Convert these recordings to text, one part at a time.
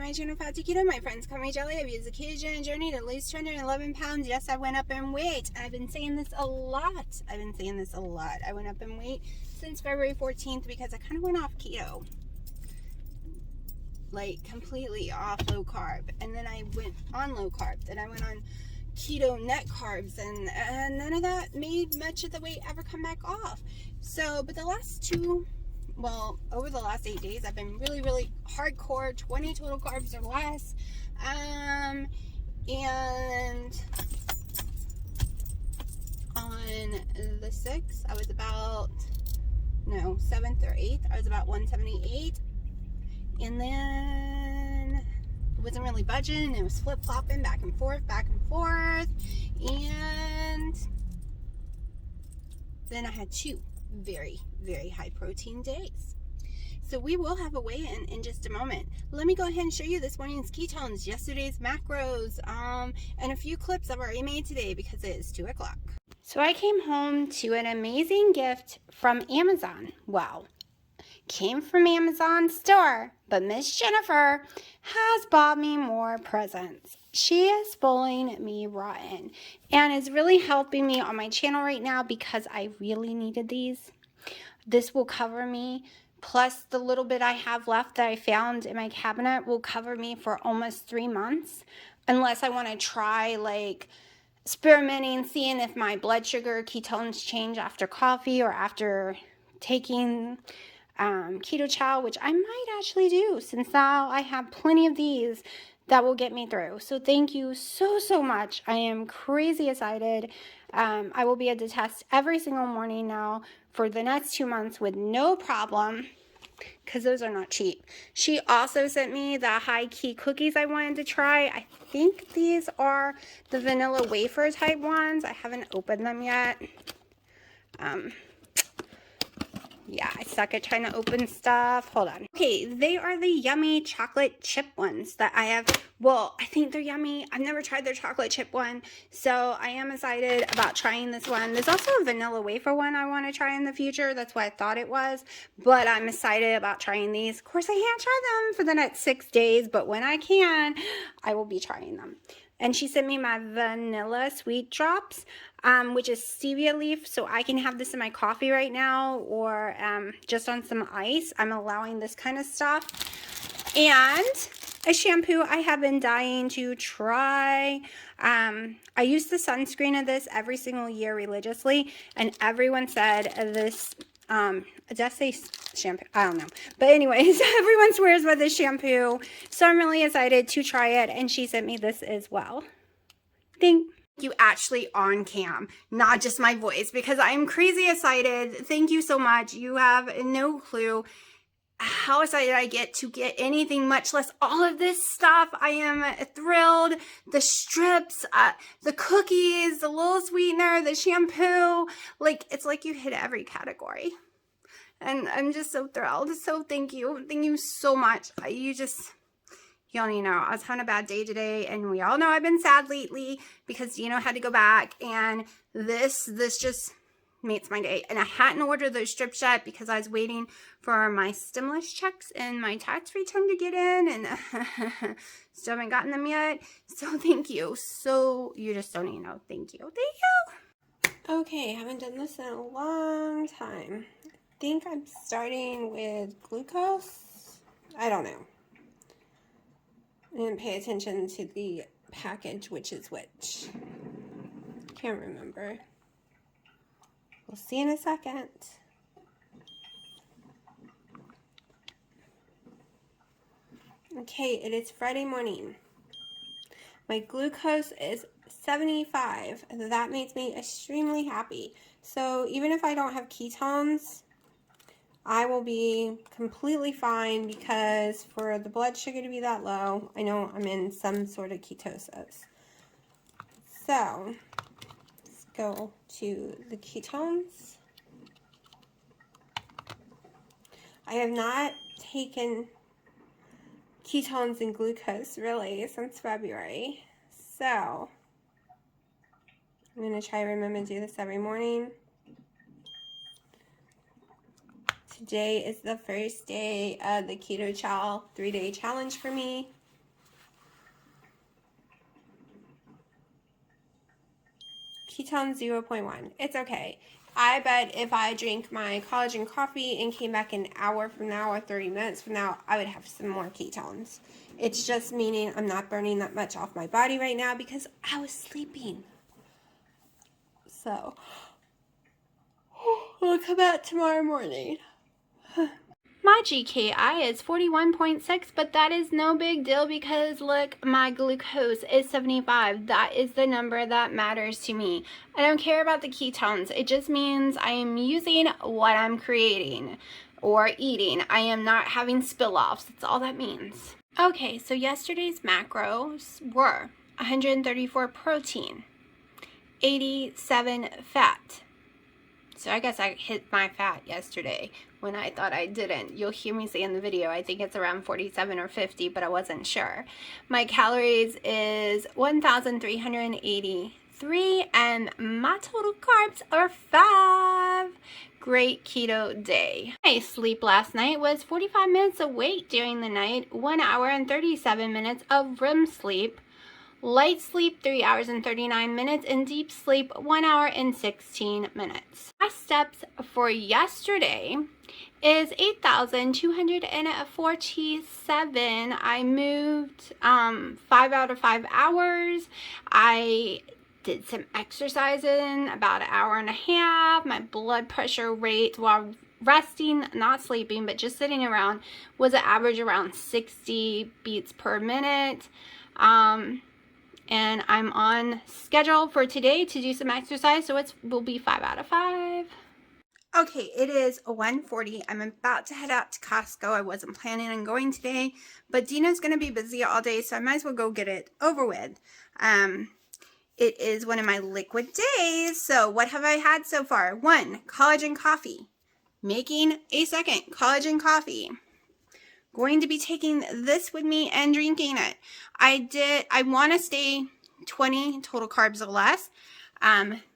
my channel, Fat to Keto. My friends call me Jelly. I've used the ketogenic journey to lose 211 pounds. Yes, I went up in weight. I've been saying this a lot. I went up in weight since February 14th because I kind of went off keto. Like, completely off low carb. And then I went on low carb. Then I went on keto net carbs. And none of that made much of the weight ever come back off. So, but the last over the last 8 days, I've been really hardcore, 20 total carbs or less. And on the 6th, I was about, 7th or 8th, I was about 178. And then it wasn't really budging. It was flip-flopping back and forth. And then I had 2 very high protein days. So we will have a weigh-in in just a moment. Let me go ahead and show you this morning's ketones, yesterday's macros, and a few clips I've already made today because it is 2 o'clock. So I came home to an amazing gift from Amazon. Wow. Came from Amazon store, but Miss Jennifer has bought me more presents. She is spoiling me rotten and is really helping me on my channel right now because I really needed these. This will cover me, plus the little bit I have left that I found in my cabinet will cover me for almost 3 months, unless I want to try like experimenting, seeing if my blood sugar ketones change after coffee or after taking keto chow, which I might actually do since now I have plenty of these that will get me through. So thank you so much. I am crazy excited. I will be able to test every single morning now for the next 2 months with no problem, because those are not cheap. She also sent me the high key cookies I wanted to try. I think these are the vanilla wafer type ones. I haven't opened them yet. Yeah, I suck at trying to open stuff. Hold on. Okay, they are the yummy chocolate chip ones that I have. Well, I think they're yummy. I've never tried their chocolate chip one, so I am excited about trying this one. There's also a vanilla wafer one I want to try in the future. That's what I thought it was, but I'm excited about trying these. Of course, I can't try them for the next 6 days, but when I can, I will be trying them. And she sent me my vanilla sweet drops, which is stevia leaf, so I can have this in my coffee right now or just on some ice. I'm allowing this kind of stuff. And a shampoo I have been dying to try. I use the sunscreen of this every single year religiously, and everyone said this, does that say shampoo? I don't know. But anyways, everyone swears by this shampoo. So I'm really excited to try it. And she sent me this as well. Thank you actually on cam, not just my voice, because I'm crazy excited. Thank you so much. You have no clue how excited I get to get anything, much less all of this stuff. I am thrilled. The strips, the cookies, the little sweetener, the shampoo, like it's like you hit every category. And I'm just so thrilled. So thank you. Thank you so much. You don't even know. I was having a bad day today, and we all know I've been sad lately because Dino had to go back, and this just makes my day. And I hadn't ordered those strips yet because I was waiting for my stimulus checks and my tax return to get in, and still haven't gotten them yet. So thank you. So you just don't even know. Thank you. Thank you. Okay, haven't done this in a long time. I think I'm starting with glucose. I don't know. I didn't pay attention to the package, which is which. Can't remember. We'll see in a second. Okay, it is Friday morning. My glucose is 75. That makes me extremely happy. So even if I don't have ketones, I will be completely fine, because for the blood sugar to be that low, I know I'm in some sort of ketosis. So let's go to the ketones. I have not taken ketones and glucose really since February. So I'm going to try to remember to do this every morning. Today is the first day of the Keto Chow 3-day challenge for me. ketones 0.1. It's okay. I bet if I drank my collagen coffee and came back an hour from now or 30 minutes from now, I would have some more ketones. It's just meaning I'm not burning that much off my body right now because I was sleeping. So, we'll come out tomorrow morning. My GKI is 41.6, but that is no big deal because look, my glucose is 75. That is the number that matters to me. I don't care about the ketones. It just means I am using what I'm creating or eating. I am not having spill-offs. That's all that means. Okay, so yesterday's macros were 134 protein, 87 fat. So I guess I hit my fat yesterday when I thought I didn't. You'll hear me say in the video, I think it's around 47 or 50, but I wasn't sure. My calories is 1,383, and my total carbs are 5. Great keto day. My sleep last night was 45 minutes awake during the night, 1 hour and 37 minutes of REM sleep. Light sleep 3 hours and 39 minutes, and deep sleep 1 hour and 16 minutes. My steps for yesterday is 8,247. I moved 5 out of 5 hours. I did some exercising, about an hour and a half. My blood pressure rate while resting, not sleeping, but just sitting around, was an average around 60 beats per minute. And I'm on schedule for today to do some exercise, so it will be 5 out of 5. Okay, it is 1:40. I'm about to head out to Costco. I wasn't planning on going today, but Dina's going to be busy all day, so I might as well go get it over with. It is one of my liquid days, so what have I had so far? 1, collagen coffee. Making a second collagen coffee. Going to be taking this with me and drinking it. I want to stay 20 total carbs or less.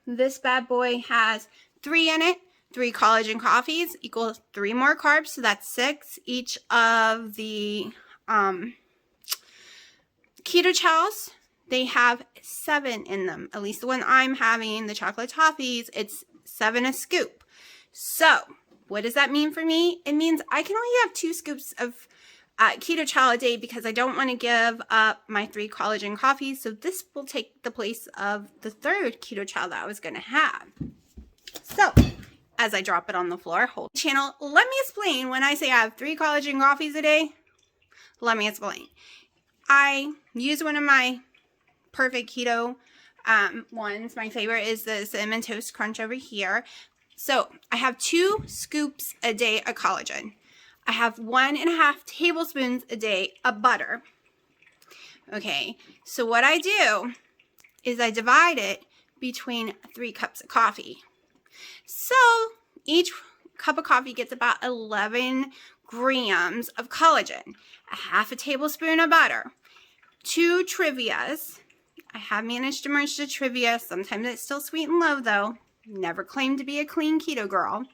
This bad boy has 3 in it. 3 collagen coffees equals 3 more carbs, so that's 6. Each of the keto chows, they have 7 in them. At least the one I'm having, the chocolate toffees, it's 7 a scoop. So what does that mean for me? It means I can only have 2 scoops of keto chow a day because I don't want to give up my 3 collagen coffees. So this will take the place of the 3rd keto chow that I was going to have. So as I drop it on the floor, hold the channel. Let me explain when I say I have 3 collagen coffees a day. Let me explain. I use one of my perfect keto ones. My favorite is the Cinnamon Toast Crunch over here. So I have 2 scoops a day of collagen. I have 1.5 tablespoons a day of butter. Okay, so what I do is I divide it between 3 cups of coffee. So each cup of coffee gets about 11 grams of collagen, 1/2 tablespoon of butter, 2 Trivias. I have managed to merge the Trivia. Sometimes it's still sweet and low though. Never claimed to be a clean keto girl.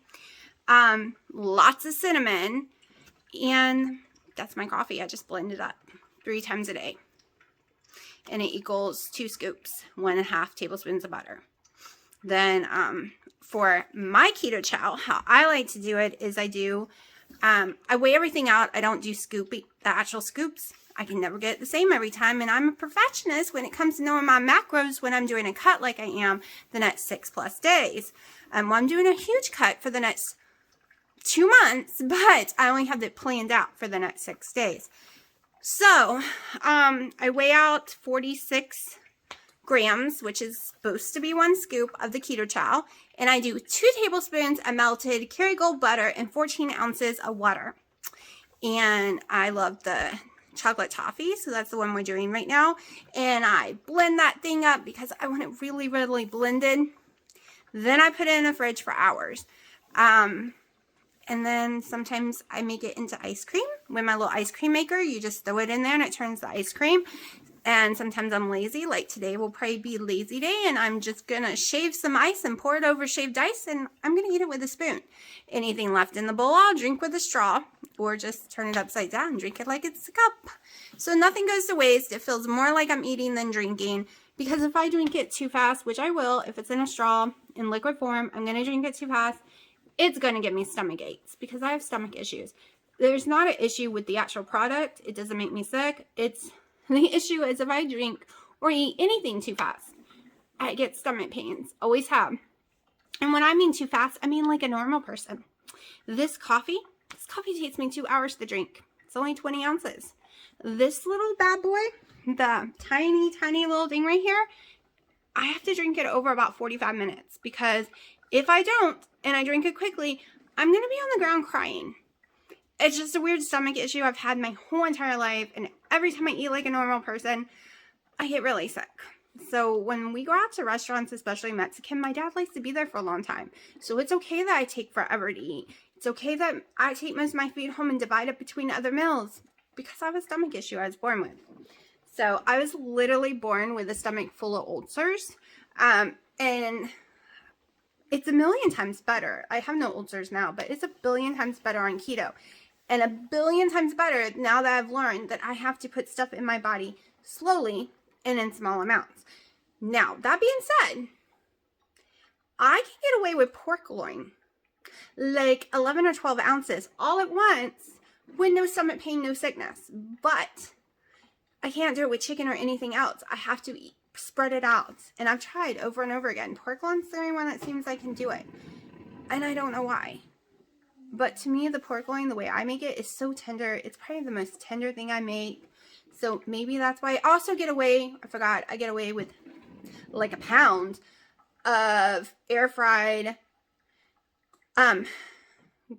Lots of cinnamon, and that's my coffee. I just blend it up 3 times a day, and it equals 2 scoops, 1.5 tablespoons of butter. Then for my keto chow, how I like to do it is I weigh everything out. I don't do the actual scoops. I can never get it the same every time, and I'm a perfectionist when it comes to knowing my macros when I'm doing a cut like I am the next 6+ days. Well, I'm doing a huge cut for the next 2 months, but I only have it planned out for the next 6 days. So I weigh out 46 grams, which is supposed to be 1 scoop of the keto chow, and I do 2 tablespoons of melted Kerrygold butter and 14 ounces of water. And I love the chocolate toffee, so that's the one we're doing right now, and I blend that thing up because I want it really, really blended. Then I put it in the fridge for hours. And then sometimes I make it into ice cream with my little ice cream maker. You just throw it in there and it turns the ice cream. And sometimes I'm lazy, like today will probably be lazy day, and I'm just gonna shave some ice and pour it over shaved ice, and I'm gonna eat it with a spoon. Anything left in the bowl, I'll drink with a straw, or just turn it upside down and drink it like it's a cup. So nothing goes to waste. It feels more like I'm eating than drinking. Because if I drink it too fast, which I will, if it's in a straw in liquid form, I'm going to drink it too fast. It's going to give me stomach aches because I have stomach issues. There's not an issue with the actual product. It doesn't make me sick. It's the issue is if I drink or eat anything too fast, I get stomach pains. Always have. And when I mean too fast, I mean like a normal person. This coffee takes me 2 hours to drink. It's only 20 ounces. This little bad boy, the tiny, tiny little thing right here, I have to drink it over about 45 minutes because if I don't and I drink it quickly, I'm going to be on the ground crying. It's just a weird stomach issue I've had my whole entire life, and every time I eat like a normal person, I get really sick. So when we go out to restaurants, especially Mexican, my dad likes to be there for a long time. So it's okay that I take forever to eat. It's okay that I take most of my food home and divide it between other meals because I have a stomach issue I was born with. So I was literally born with a stomach full of ulcers. And it's a million times better. I have no ulcers now, but it's a billion times better on keto. And a billion times better now that I've learned that I have to put stuff in my body slowly and in small amounts. Now, that being said, I can get away with pork loin, like 11 or 12 ounces all at once with no stomach pain, no sickness. But I can't do it with chicken or anything else. I have to spread it out. And I've tried over and over again. Pork loin's the only one that seems I can do it. And I don't know why. But to me, the pork loin, the way I make it, is so tender. It's probably the most tender thing I make. So maybe that's why. I also get away, I get away with like a pound of air fried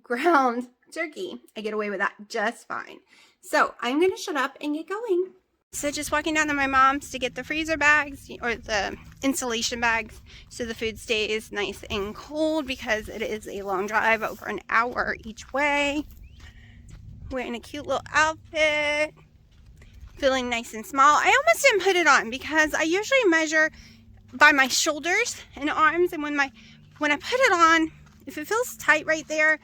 ground turkey. I get away with that just fine. So I'm going to shut up and get going. So just walking down to my mom's to get the freezer bags or the insulation bags so the food stays nice and cold because it is a long drive, over an hour each way. Wearing a cute little outfit. Feeling nice and small. I almost didn't put it on because I usually measure by my shoulders and arms, and when I put it on, if it feels tight right there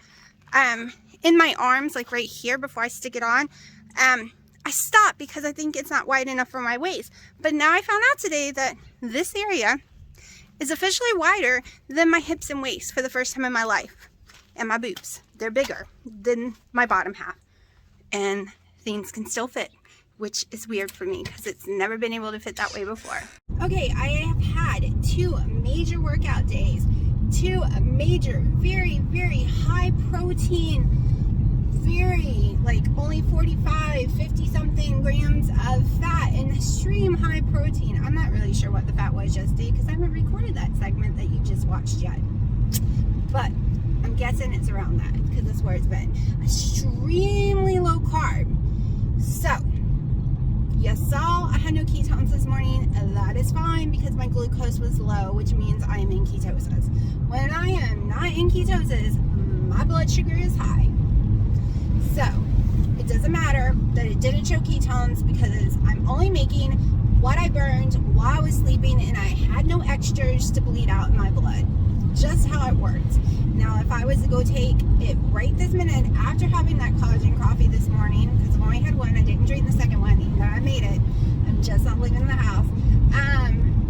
in my arms, like right here before I stick it on, I stop because I think it's not wide enough for my waist. But now I found out today that this area is officially wider than my hips and waist for the first time in my life. And my boobs, they're bigger than my bottom half, and things can still fit, which is weird for me because it's never been able to fit that way before. Okay, I have had 2 major workout days, 2 major, very, very high protein, very, like only 45, 50 something grams of fat and extreme high protein. I'm not really sure what the fat was yesterday because I haven't recorded that segment that you just watched yet. But I'm guessing it's around that because that's where it's been. Extremely low carb. So, you saw I had no ketones this morning, and that is fine because my glucose was low, which means I am in ketosis. When I am not in ketosis, my blood sugar is high. So, it doesn't matter that it didn't show ketones because I'm only making what I burned while I was sleeping, and I had no extras to bleed out in my blood. Just how it works. Now, if I was to go take it right this minute after having that collagen coffee this morning, because I've only had one, I didn't drink the second one, even though I made it, I'm just not leaving the house,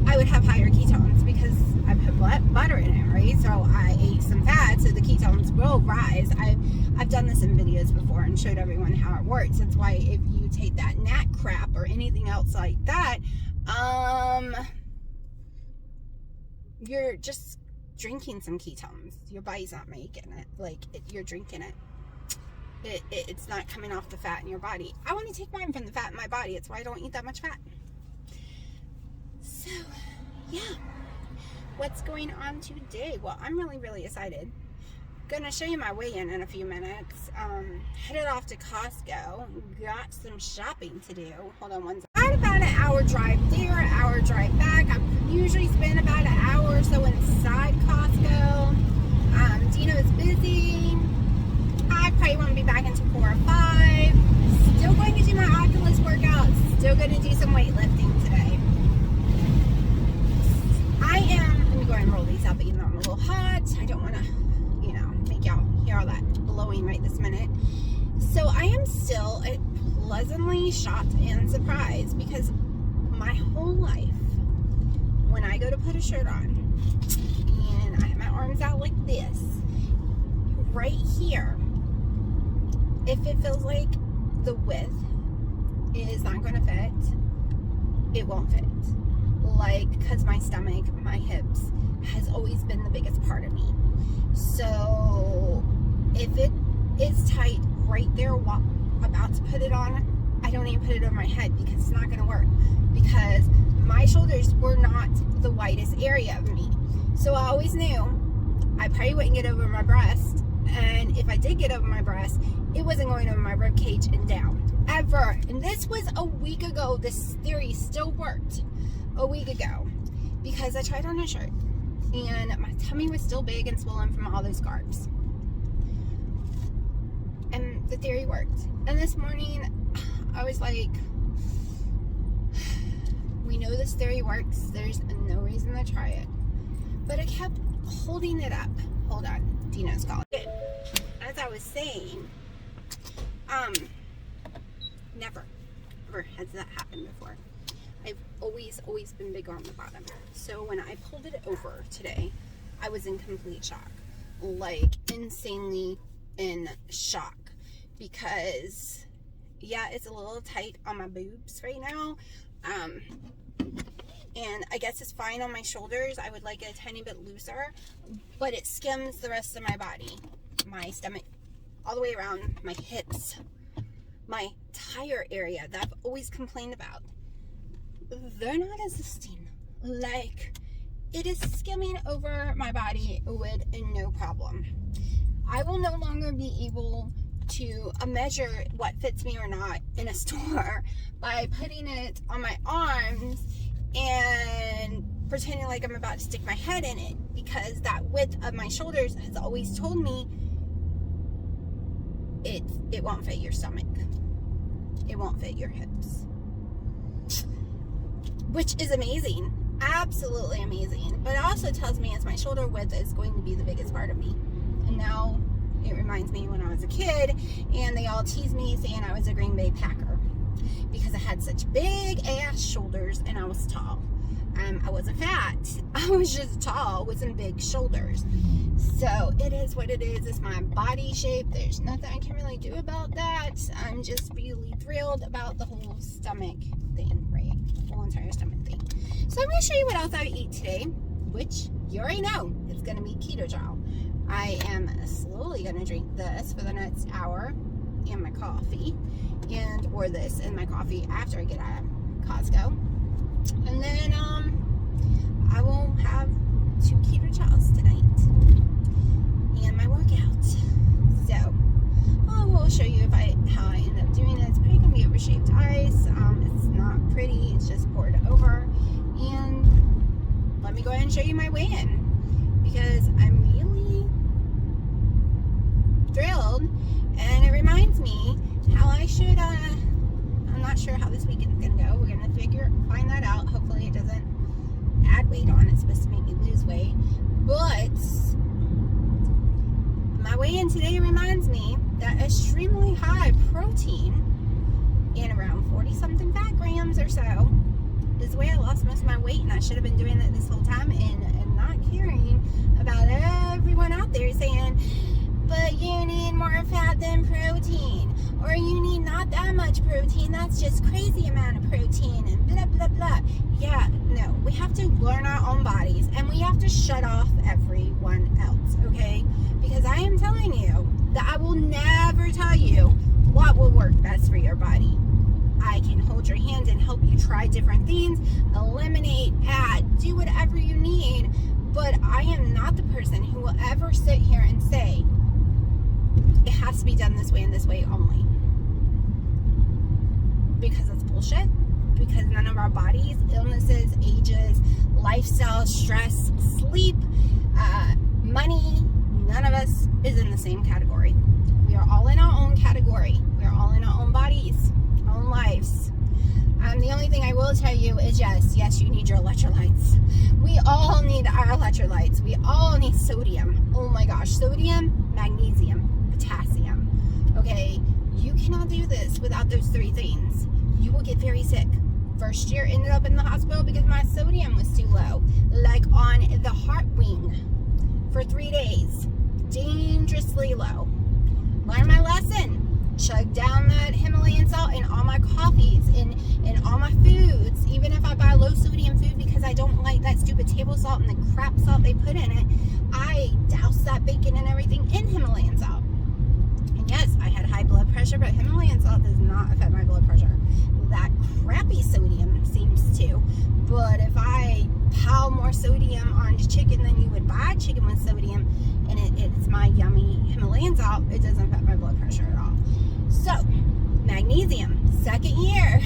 I would have higher ketones because I put butter in it, right? So I ate some fat, so the ketones will rise. I've done this in videos before and showed everyone how it works. That's why if you take that nat crap or anything else like that, you're just drinking some ketones. Your body's not making it. You're drinking it. It's not coming off the fat in your body. I want to take mine from the fat in my body. It's why I don't eat that much fat. So, yeah. What's going on today? Well, I'm really, really excited. Gonna show you my weigh-in in a few minutes. Headed off to Costco. Got some shopping to do. Hold on one second. I had about an hour drive there, an hour drive back. I usually spend about an hour or so inside Costco. Dino's busy. I probably won't be back until 4 or 5. Still going to do my Oculus workouts. Still going to do some weightlifting today. Let me go ahead and roll these up, even though I'm a little hot. I don't want to, make y'all hear all that blowing right this minute. So I am still pleasantly shocked and surprised because my whole life when I go to put a shirt on and I have my arms out like this, right here, if it feels like the width is not going to fit, it won't fit. Like, because my stomach, my hips has always been the biggest part of me. So if it is tight right there while I'm about to put it on, I don't even put it over my head because it's not going to work, because my shoulders were not the widest area of me. So I always knew I probably wouldn't get over my breast, and if I did get over my breast, it wasn't going over my rib cage and down, ever. And this was a week ago. This theory still worked a week ago, because I tried on a shirt and my tummy was still big and swollen from all those carbs, and the theory worked. And this morning I was like, we know this theory works, there's no reason to try it. But I kept holding it up. Hold on, Dino's calling. As I was saying, never ever has that happened before. I've always been bigger on the bottom. So when I pulled it over today, I was in complete shock. Like, insanely in shock. Because, yeah, it's a little tight on my boobs right now. And I guess it's fine on my shoulders. I would like it a tiny bit looser. But it skims the rest of my body. My stomach, all the way around, my hips, my tire area that I've always complained about. They're not existing. Like, it is skimming over my body with no problem. I will no longer be able to measure what fits me or not in a store by putting it on my arms and pretending like I'm about to stick my head in it, because that width of my shoulders has always told me it won't fit your stomach. It won't fit your hips. Which is amazing. Absolutely amazing. But it also tells me as my shoulder width is going to be the biggest part of me. And now it reminds me when I was a kid and they all teased me saying I was a Green Bay Packer because I had such big ass shoulders and I was tall. I wasn't fat. I was just tall with some big shoulders. So it is what it is. It's my body shape. There's nothing I can really do about that. I'm just really thrilled about the whole stomach thing, right? The whole entire stomach thing. So I'm going to show you what else I eat today, which you already know. It's going to be keto Chow. I am slowly going to drink this for the next hour and my coffee, or this and my coffee after I get out of Costco. And then I will have 2 keto Chows tonight and my workout. So I will show you how I end up doing it. It's probably gonna be over shaved ice. It's not pretty. It's just poured over. And let me go ahead and show you my weigh-in, because I'm really thrilled, and it reminds me how I should. I'm not sure how this weekend's gonna go. We're gonna find that out. Hopefully it doesn't add weight on. It's supposed to make me lose weight. But my weigh-in today reminds me that extremely high protein and around 40-something fat grams or so is the way I lost most of my weight, and I should have been doing it this whole time and not caring about everyone out there saying, but you need more fat than protein, or you need not that much protein, that's just crazy amount of protein, and blah blah blah. Yeah, no, we have to learn our own bodies, and we have to shut off everyone else, okay? Because I am telling you that I will never tell you what will work best for your body. I can hold your hand and help you try different things, eliminate, add, do whatever you need, but I am not the person who will ever sit here and say it has to be done this way and this way only. Because it's bullshit. Because none of our bodies, illnesses, ages, lifestyle, stress, sleep, money, none of us is in the same category. We are all in our own category. We are all in our own bodies, our own lives. The only thing I will tell you is yes, you need your electrolytes. We all need our electrolytes. We all need sodium. Oh my gosh, sodium, magnesium, potassium. Okay, you cannot do this without those 3 things. You will get very sick first year ended up in the hospital because my sodium was too low, like on the heart wing for 3 days, dangerously low. Learned my lesson. Chug down that Himalayan salt in all my coffees, in all my foods, even if I buy low sodium food because I don't like that stupid table salt and the crap salt they put in it. I douse that bacon and everything in Himalayan salt. And yes, I had high blood pressure, but Himalayan salt does not affect my blood pressure. That crappy sodium seems to. But if I pile more sodium onto chicken than you would buy chicken with sodium, and it's my yummy Himalayan salt, it doesn't affect my blood pressure at all. So, magnesium, second year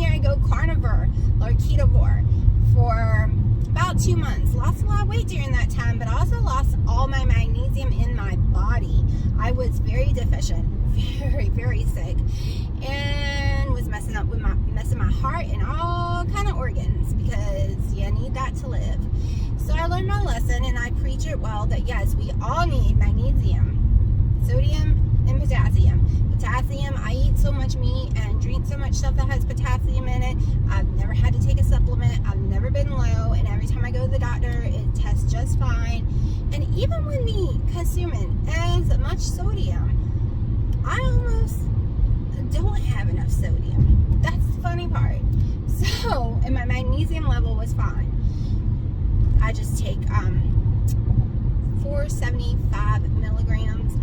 I go carnivore or ketovore for about 2 months. Lost a lot of weight during that time, but also lost all my magnesium in my body. I was very deficient, very, very sick, and was messing my heart and all kind of organs because you need that to live. So I learned my lesson, and I preach it well that yes, we all need magnesium, sodium, and potassium. Potassium, I eat so much meat and drink so much stuff that has potassium in it. I've never had to take a supplement. I've never been low, and every time I go to the doctor, it tests just fine. And even with me consuming as much sodium, I almost don't have enough sodium. That's the funny part. So, and my magnesium level was fine. I just take 475 milligrams.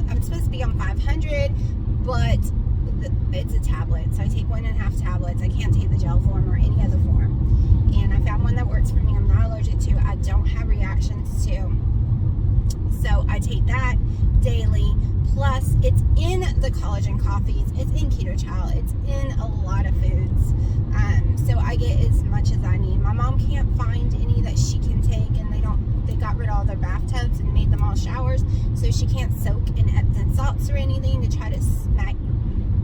I'm supposed to be on 500, but it's a tablet, so I take 1.5 tablets. I can't take the gel form or any other form, and I found one that works for me. I'm not allergic to. I don't have reactions to, so I take that daily. Plus, it's in the collagen coffees, it's in keto chow, it's in a lot of foods. So I get as much as I need. My mom can't find any that she can take, and they got rid of all their bathtubs and made them all showers, so she can't soak in Epsom salts or anything to try to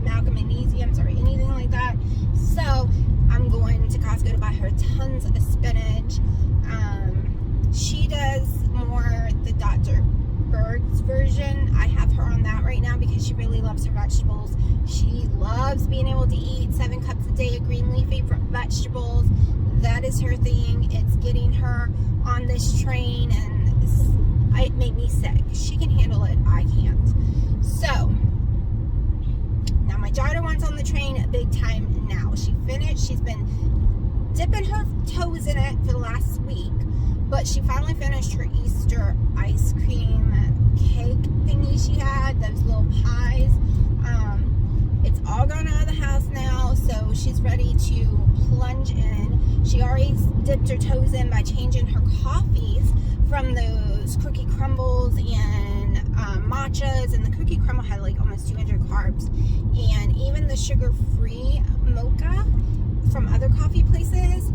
amalgam magnesiums or anything like that. So I'm going to Costco to buy her tons of spinach. She does more the Dr. Berg's version. I have her on that right now because she really loves her vegetables. She loves being able to eat 7 cups a day of green leafy vegetables. That is her thing. It's getting her on this train, and it made me sick. She can handle it. I can't. So now my daughter wants on the train big time now. She finished. She's been dipping her toes in it for the last week, but she finally finished her Easter ice cream cake thingy she had, those little pies. It's all gone out of the house now, so she's ready to plunge in. She already dipped her toes in by changing her coffees from those cookie crumbles and matchas, and the cookie crumble had like almost 200 carbs, and even the sugar-free mocha from other coffee places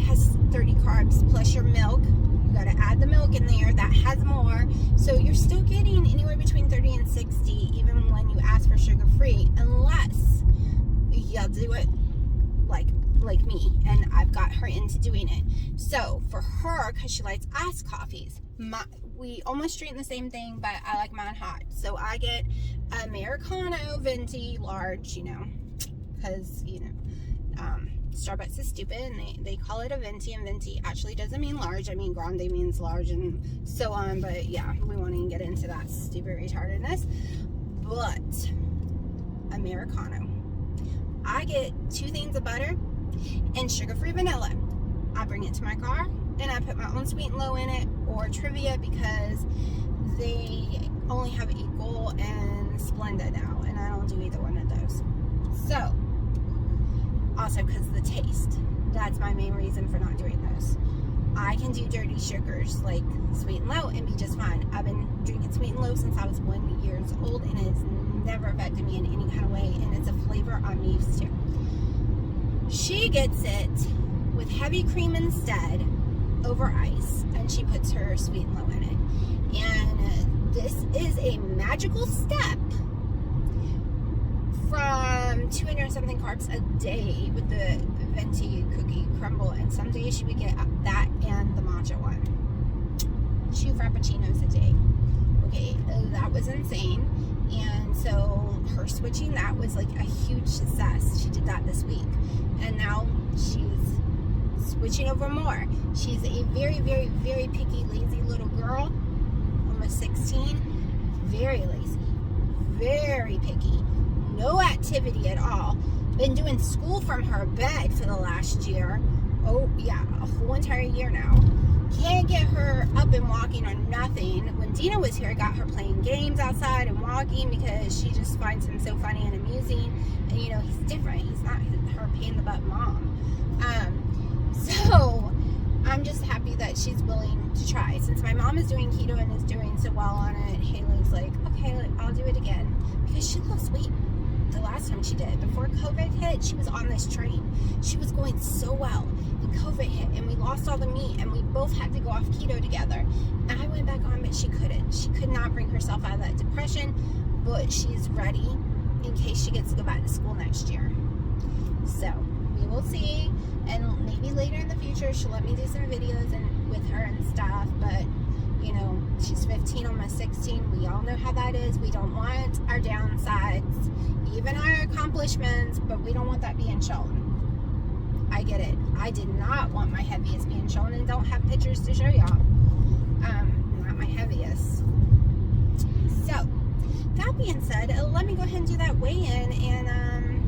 has 30 carbs plus your milk. You got to add the milk in there, that has more, so you're still getting anywhere between 30 and 60 even when you ask for sugar-free, unless you'll do it like me, and I've got her into doing it. So for her, because she likes iced coffees, we almost drink the same thing, but I like mine hot, so I get Americano venti large, because Starbucks is stupid and they call it a venti, and venti actually doesn't mean large. I mean grande means large and so on, but yeah, we won't even get into that stupid retardedness. But Americano, I get 2 things of butter and sugar-free vanilla. I bring it to my car and I put my own sweet and low in it, or Trivia, because they only have Equal and Splenda now, and I don't do either one of those. So also because of the taste, that's my main reason for not doing those. I can do dirty sugars like sweet and low and be just fine. I've been drinking sweet and low since I was 1 year old, and it's never affected me in any kind of way, and it's a flavor I'm used to. She gets it with heavy cream instead over ice, and she puts her sweet and low in it. And this is a magical step from 200 something carbs a day with the venti cookie crumble, and some days she would get that and the matcha one. 2 frappuccinos a day. Okay, that was insane. And so her switching, that was like a huge success. She did that this week, and now she's switching over more. She's a very, very, very picky, lazy little girl, almost 16, very lazy, very picky, no activity at all. Been doing school from her bed for the last year. Oh yeah, a whole entire year now. Can't get her up and walking or nothing. When Dina was here, I got her playing games outside and walking because she just finds him so funny and amusing. And you know, he's different. He's not her pain in the butt mom. So I'm just happy that she's willing to try. Since my mom is doing keto and is doing so well on it, Haley's like, okay, I'll do it again, because she lost weight the last time she did. Before COVID hit, she was on this train. She was going so well, and COVID hit, and we lost all the meat, and we both had to go off keto together. And I went back on, but she couldn't. She could not bring herself out of that depression, but she's ready in case she gets to go back to school next year. So we will see, and maybe later in the future she'll let me do some videos and with her and stuff. But you know, she's 15, almost 16. We all know how that is. We don't want our downsides, even our accomplishments, but we don't want that being shown. I get it. I did not want my heaviest being shown, and don't have pictures to show y'all. Not my heaviest. So that being said, let me go ahead and do that weigh-in, and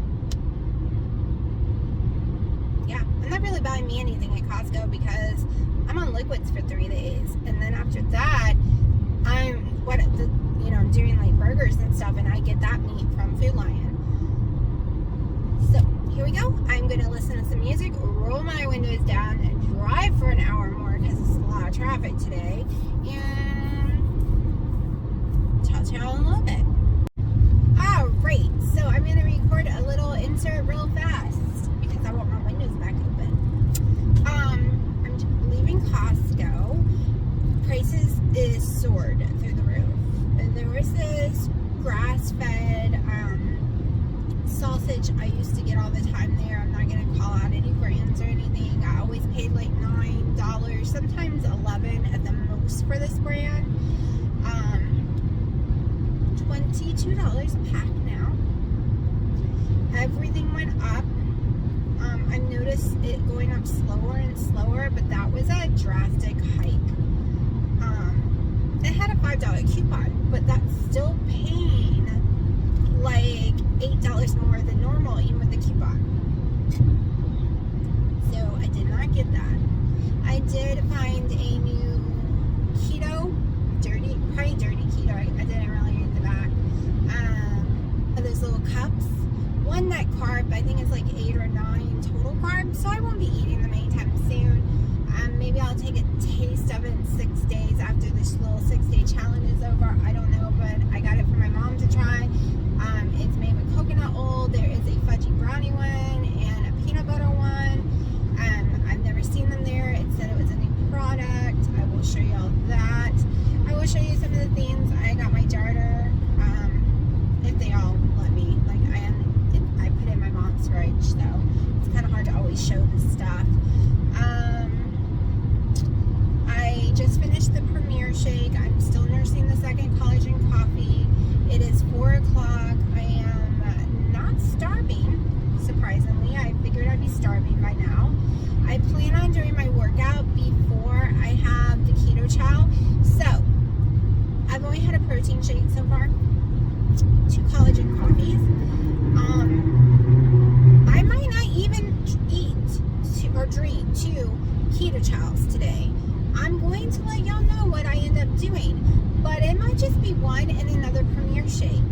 yeah, I'm not really buying me anything at Costco because I'm on liquids for 3 days, and then after that, I'm doing like burgers and stuff, and I get that meat from Food Lion. So here we go. I'm gonna listen to some music, roll my windows down, and drive for an hour more because it's a lot of traffic today, and ciao ciao in a little bit. Alright, so I'm gonna record a little insert real fast because I want my windows back open. I'm leaving Costco. Prices is soared through the roof. There was this grass-fed sausage I used to get all the time there. I'm not going to call out any brands or anything. I always paid like $9, sometimes $11 at the most for this brand. $22 a pack now. Everything went up. I noticed it going up slower and slower, but that was a drastic hike. It had a $5 coupon, but that's still paying like $8 more than normal, even with the coupon. So I did not get that. I did find a new keto, probably dirty keto. I didn't really read the back. Of those little cups. One net carb, I think it's like 8 or 9 total carbs, so I won't be eating them anytime soon. Maybe I'll take a taste of it in 6 days after this little 6-day challenge is over. I don't know, but I got it for my mom to try. It's made with coconut oil. There is a fudgy brownie one and a peanut butter one. I've never seen them there. It said it was a new product. I will show you all that. I will show you some of the things. I got my starter, if they all let me. Like I put in my mom's fridge, so it's kind of hard to always show this stuff. I just finished the Premier Shake. I'm still nursing the second collagen coffee. It is 4 o'clock. I am not starving, surprisingly. I figured I'd be starving by now. I plan on doing my workout before I have the keto chow. So, I've only had a protein shake so far, 2 collagen coffees. I might not even eat or drink 2 keto chows today. I'm going to let y'all know what I end up doing, but it might just be one and another Premier Shake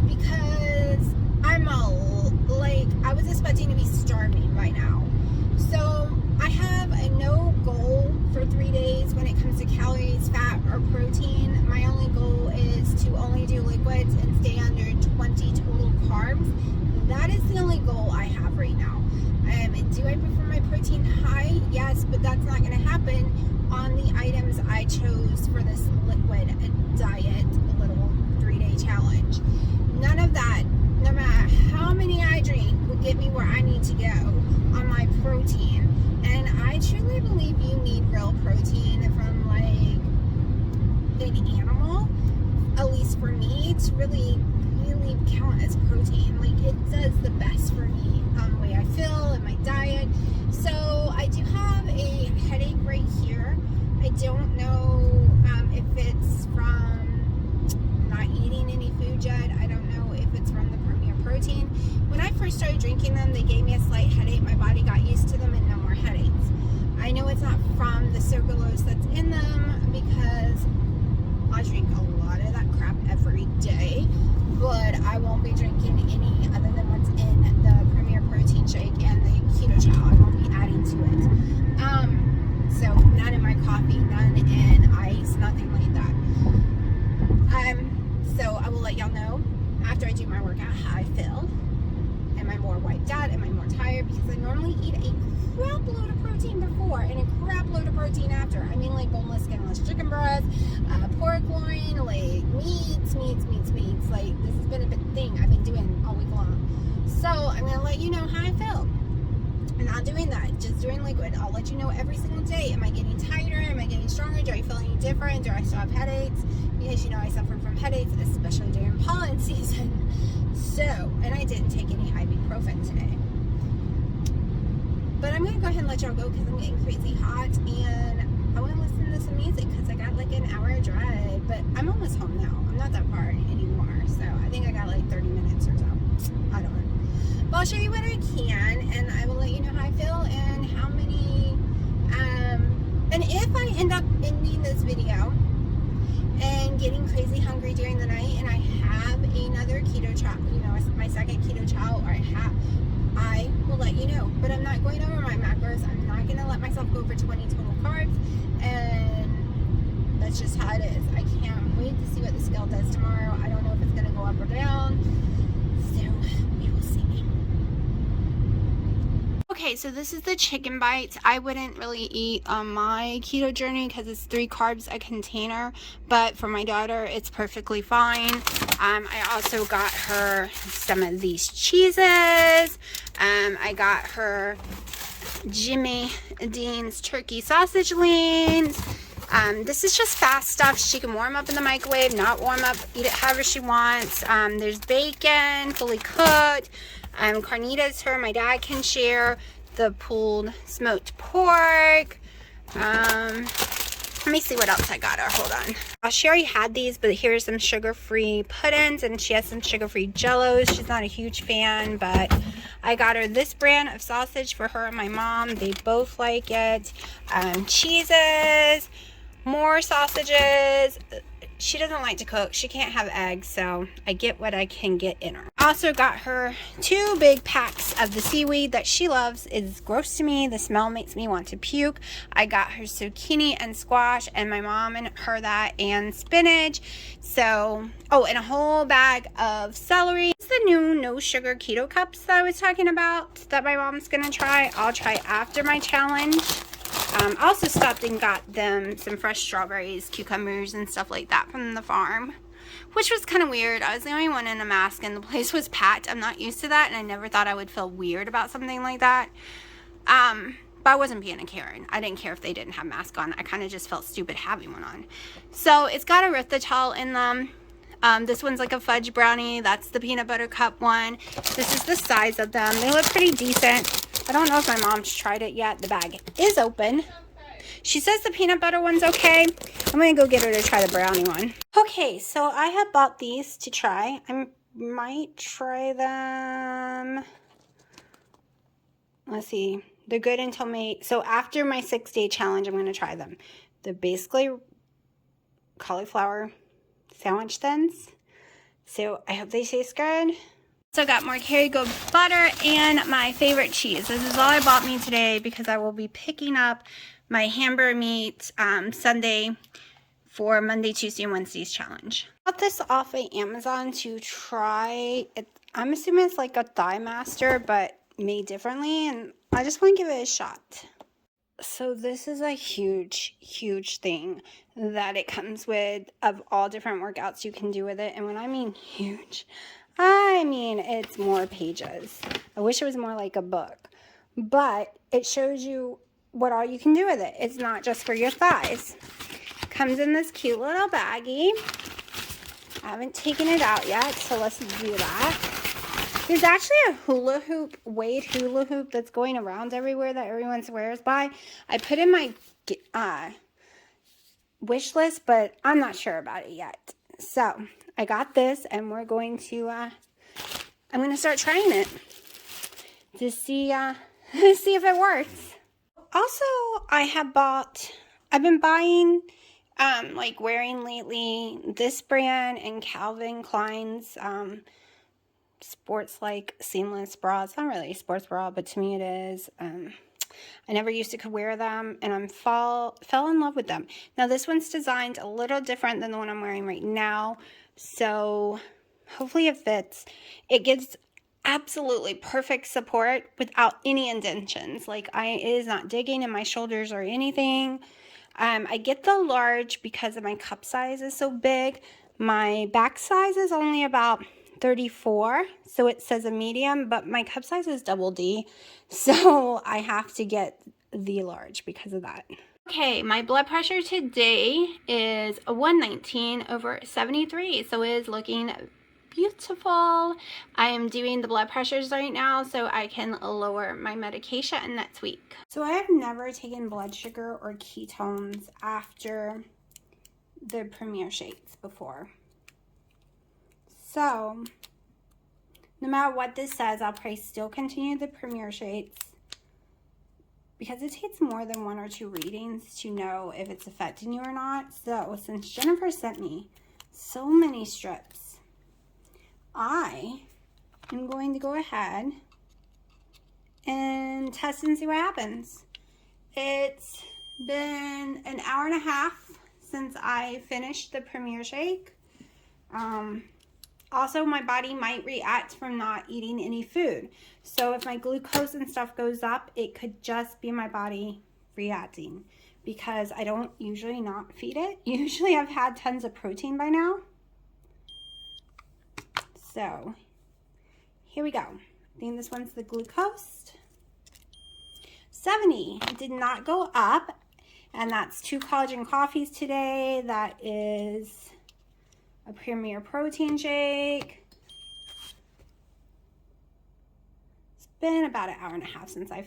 because I was expecting to be starving by now. So I have a no goal for 3 days when it comes to calories, fat, or protein. My only goal is to only do liquids and stay under 20 total carbs. That is the only goal I have right now. Do I prefer my protein high? Yes, but that's not going to happen on the items I chose for this liquid diet little 3-day challenge. None of that, no matter how many I drink, will get me where I need to go on my protein. And I truly believe you need real protein from like an animal, at least for me, to really really count as protein. Like, it does the best for me, the way I feel in my diet. So I do have a headache right here. I don't know if it's from not eating any food yet. I don't know if it's from the Premier Protein. When I first started drinking them, they gave me a slight headache. My body got used to them and no more headaches. I know it's not from the sucralose that's in them because I drink a lot of that crap every day, but I won't be drinking any other than what's in the Premier Protein shake and the keto chow. I won't be adding to it. So none in my coffee, none in ice, nothing like that. So I will let y'all know after I do my workout how I feel. Am I more wiped out? Am I more tired? Because I normally eat a crap load of protein before and a crap load of protein after. I mean, like boneless, skinless chicken breast, pork loin, like meats. Like, this has been a big thing I've been doing all week long. So I'm going to let you know how I feel. I'm not doing that, just doing liquid. I'll let you know every single day. Am I getting tighter? Am I getting stronger? Do I feel any different? Do I still have headaches? Because, you know, I suffer from headaches, especially during pollen season. So, and I didn't take any ibuprofen today. But I'm going to go ahead and let y'all go because I'm getting crazy hot and I want to listen to some music because I got like an hour drive. But I'm almost home now. I'm not that far anymore. So I think I got like 30 minutes or so. I don't know. But I'll show you what I can and I will let you know how I feel and how many, and if I end up ending this video and getting crazy hungry during the night and I have another keto chow, you know, my second keto chow, or I will let you know. But I'm not going over my macros. I'm not going to let myself go over 20 total carbs, and that's just how it is. I can't wait to see what the scale does tomorrow. I don't know if it's going to go up or down, so we will see. Okay, so this is the chicken bites. I wouldn't really eat on my keto journey because it's 3 carbs a container, but for my daughter it's perfectly fine. I also got her some of these cheeses. I got her Jimmy Dean's turkey sausage links. This is just fast stuff. She can warm up in the microwave, not warm up, eat it however she wants. There's bacon, fully cooked. Carnitas, her and my dad can share. The pulled smoked pork. Let me see what else I got her. Hold on. She already had these, but here's some sugar-free puddings, and she has some sugar-free jellos. She's not a huge fan, but I got her this brand of sausage for her and my mom. They both like it. Cheeses, more sausages. She doesn't like to cook. She can't have eggs, so I get what I can get in her. I also got her 2 big packs of the seaweed that she loves. It's gross to me. The smell makes me want to puke. I got her zucchini and squash, and my mom and her that, and spinach. So, oh, and a whole bag of celery. It's the new no sugar keto cups that I was talking about that my mom's gonna try. I'll try after my challenge. I also stopped and got them some fresh strawberries, cucumbers, and stuff like that from the farm, which was kind of weird. I was the only one in a mask and the place was packed. I'm not used to that, and I never thought I would feel weird about something like that. But I wasn't being a Karen. I didn't care if they didn't have masks on. I kind of just felt stupid having one on. So it's got erythritol in them. This one's like a fudge brownie. That's the peanut butter cup one. This is the size of them. They look pretty decent. I don't know if my mom's tried it yet. The bag is open. She says the peanut butter one's okay. I'm going to go get her to try the brownie one. Okay, so I have bought these to try. I might try them. Let's see. They're good until May. So after my 6-day challenge, I'm going to try them. They're basically cauliflower sandwich thins. So I hope they taste good. So I got more Kerrygold butter and my favorite cheese. This is all I bought me today because I will be picking up my hamburger meat Sunday for Monday, Tuesday, and Wednesday's challenge. I got this off of Amazon to try. I'm assuming it's like a Thigh Master, but made differently, and I just want to give it a shot. So this is a huge, huge thing that it comes with of all different workouts you can do with it. And when I mean huge, I mean it's more pages. I wish it was more like a book. But it shows you what all you can do with it. It's not just for your thighs. Comes in this cute little baggie. haven't taken it out yet, so let's do that. There's actually a hula hoop, weight hula hoop that's going around everywhere that everyone swears by. I put in my wish list, but I'm not sure about it yet. So I got this, and we're going to, I'm going to start trying it to see, see if it works. Also, I've been buying, like wearing lately, this brand and Calvin Klein's, sports like seamless bras. It's not really a sports bra, but to me it is. I never used to wear them, and I fell in love with them. Now this one's designed a little different than the one I'm wearing right now, so hopefully it fits. It gives absolutely perfect support without any indentions. Like it is not digging in my shoulders or anything. I get the large because of my cup size is so big. My back size is only about 34, so it says a medium, but my cup size is double D, so I have to get the large because of that. Okay, my blood pressure today is 119/73, so it is looking beautiful. I am doing the blood pressures right now so I can lower my medication next week. So I have never taken blood sugar or ketones after the Premier shakes before. So, no matter what this says, I'll probably still continue the Premier shakes because it takes more than 1 or 2 readings to know if it's affecting you or not. So, since Jennifer sent me so many strips, I am going to go ahead and test and see what happens. It's been an hour and a half since I finished the Premier shake. Also, my body might react from not eating any food. So if my glucose and stuff goes up, it could just be my body reacting because I don't usually not feed it. Usually I've had tons of protein by now. So here we go. I think this one's the glucose. 70 did not go up, and that's 2 collagen coffees today. That is a Premier protein shake. It's been about an hour and a half since I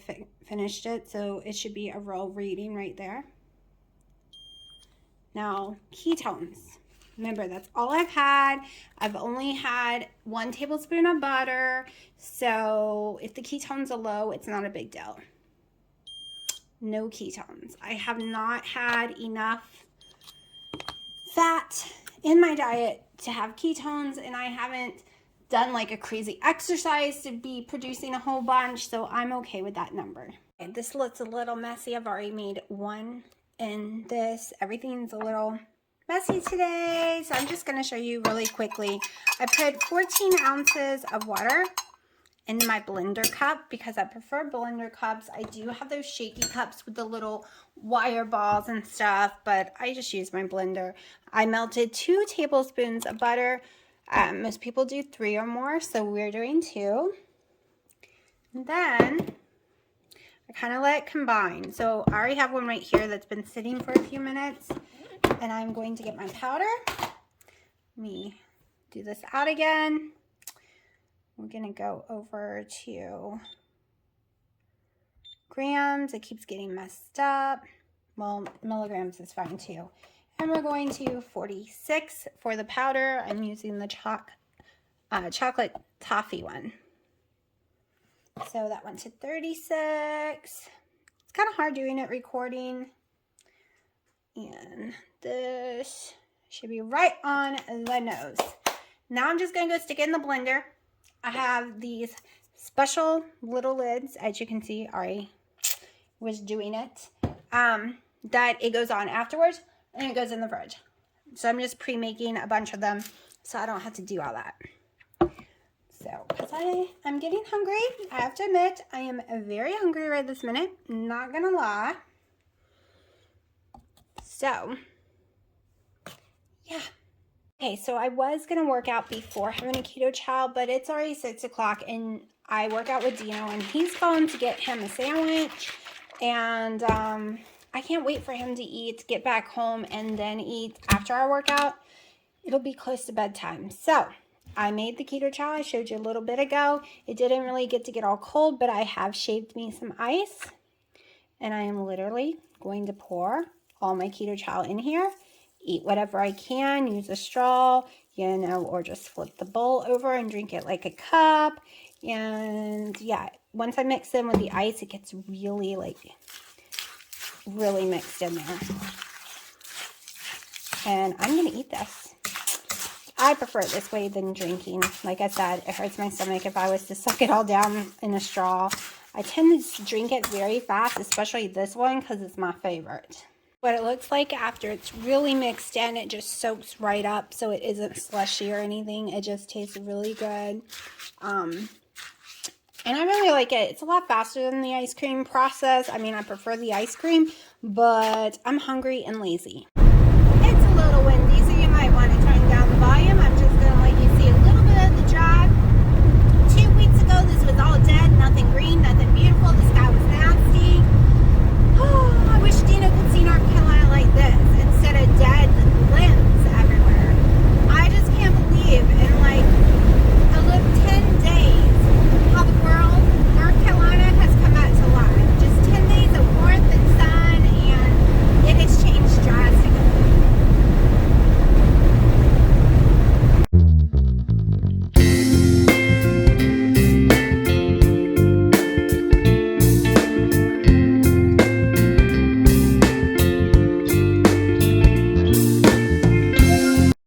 finished it, so it should be a real reading right there. Now, ketones. Remember, that's all I've had. I've only had 1 tablespoon of butter, so if the ketones are low, it's not a big deal. No ketones. I have not had enough fat in my diet to have ketones, and I haven't done like a crazy exercise to be producing a whole bunch, so I'm okay with that number. Okay, this looks a little messy. I've already made 1 in this. Everything's a little messy today, so I'm just going to show you really quickly. I put 14 ounces of water in my blender cup because I prefer blender cups. I do have those shaky cups with the little wire balls and stuff, but I just use my blender. I melted 2 tablespoons of butter. Most people do 3 or more, so we're doing 2. And then I kind of let it combine. So I already have one right here that's been sitting for a few minutes, and I'm going to get my powder. Let me do this out again. We're going to go over to grams. It keeps getting messed up. Well, milligrams is fine too. And we're going to 46 for the powder. I'm using the chocolate toffee one. So that went to 36. It's kind of hard doing it recording. And this should be right on the nose. Now I'm just going to go stick it in the blender. I have these special little lids, as you can see, I was doing it, that it goes on afterwards and it goes in the fridge. So I'm just pre-making a bunch of them so I don't have to do all that. So, because I'm getting hungry, I have to admit, I am very hungry right this minute, not gonna lie. So, yeah. Okay, so I was going to work out before having a keto chow, but it's already 6 o'clock, and I work out with Dino, and he's going to get him a sandwich, and I can't wait for him to eat, get back home, and then eat after our workout. it'll be close to bedtime. So I made the keto chow I showed you a little bit ago. It didn't really get to get all cold, but I have shaved me some ice. And I am literally going to pour all my keto chow in here. Eat whatever I can, use a straw, you know, or just flip the bowl over and drink it like a cup. And yeah, once I mix in with the ice, it gets really, like, really mixed in there. And I'm going to eat this. I prefer it this way than drinking. Like I said, it hurts my stomach if I was to suck it all down in a straw. I tend to drink it very fast, especially this one, because it's my favorite. What it looks like after it's really mixed in, it just soaks right up, so it isn't slushy or anything. It just tastes really good. And I really like it. It's a lot faster than the ice cream process. I mean, I prefer the ice cream, but I'm hungry and lazy.